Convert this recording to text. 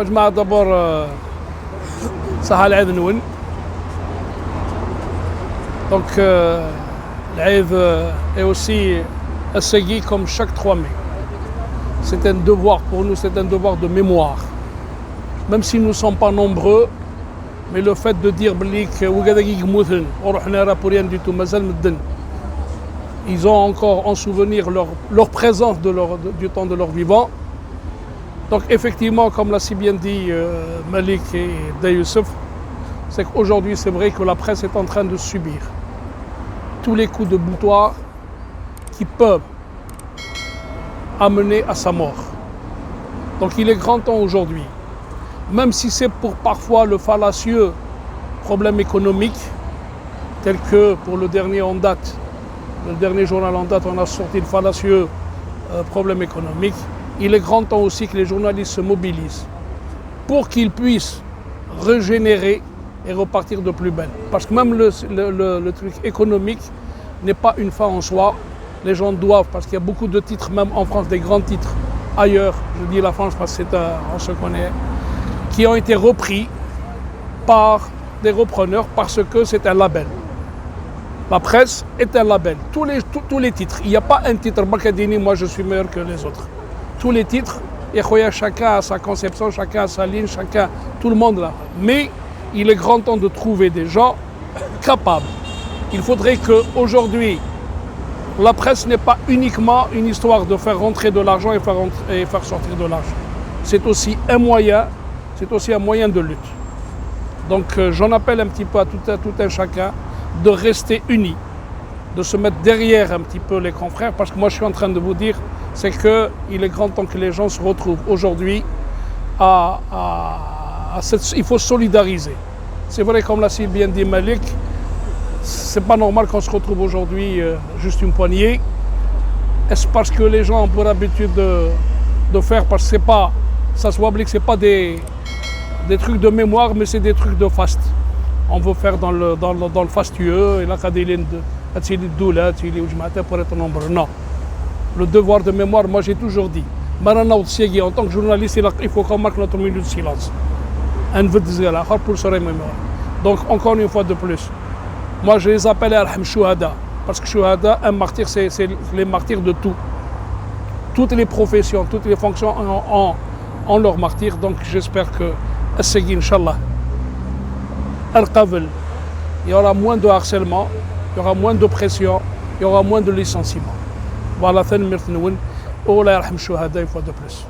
جماعة d'abord Sahal Aid Noun. Donc l'Aïd est aussi assegui comme chaque 3 mai. C'est un devoir pour nous, c'est un devoir de mémoire. Même si nous ne sommes pas nombreux, mais le fait de dire ils ont encore en souvenir leur présence du temps de leur vivant. Donc effectivement, comme l'a si bien dit Malik et Dayoussouf, c'est qu'aujourd'hui c'est vrai que la presse est en train de subir tous les coups de boutoir qui peuvent amener à sa mort. Donc il est grand temps aujourd'hui, même si c'est pour parfois le fallacieux problème économique, tel que pour le dernier en date, le dernier journal en date, on a sorti le fallacieux problème économique. Il est grand temps aussi que les journalistes se mobilisent pour qu'ils puissent régénérer et repartir de plus belle. Parce que même le truc économique n'est pas une fin en soi. Les gens doivent, parce qu'il y a beaucoup de titres, même en France, des grands titres, ailleurs, je dis la France parce qu'on se connaît, qui ont été repris par des repreneurs parce que c'est un label. La presse est un label. Tous les titres. Il n'y a pas un titre, Bakadini, moi je suis meilleur que les autres. Tous les titres, et chacun a sa conception, chacun a sa ligne, tout le monde là. Mais il est grand temps de trouver des gens capables. Il faudrait qu'aujourd'hui, la presse n'est pas uniquement une histoire de faire rentrer de l'argent et faire sortir de l'argent. C'est aussi un moyen de lutte. Donc j'en appelle un petit peu à tout un chacun de rester unis, de se mettre derrière un petit peu les confrères, parce que moi je suis en train de vous dire, c'est qu'il est grand temps que les gens se retrouvent aujourd'hui il faut solidariser. C'est vrai, comme l'a si bien dit Malik, c'est pas normal qu'on se retrouve aujourd'hui juste une poignée. Est-ce parce que les gens ont pour habitude de faire, parce que c'est pas, ça se voit que c'est pas des trucs de mémoire, mais c'est des trucs de faste. On veut faire dans le fastueux, et là, pour être nombreux. Non. Le devoir de mémoire, moi j'ai toujours dit, en tant que journaliste, il faut qu'on marque notre minute de silence. Pour se remémorer. Donc, encore une fois de plus, moi je les appelle Arham Shuhada, parce que Shuhada, un martyr, c'est les martyrs de tout. Toutes les professions, toutes les fonctions ont leur martyr, donc j'espère que, Inch'Allah, Al-Qavel, il y aura moins de harcèlement, il y aura moins de pression, il y aura moins de licenciement. Voilà, Allah yarham Shuhada une fois de plus.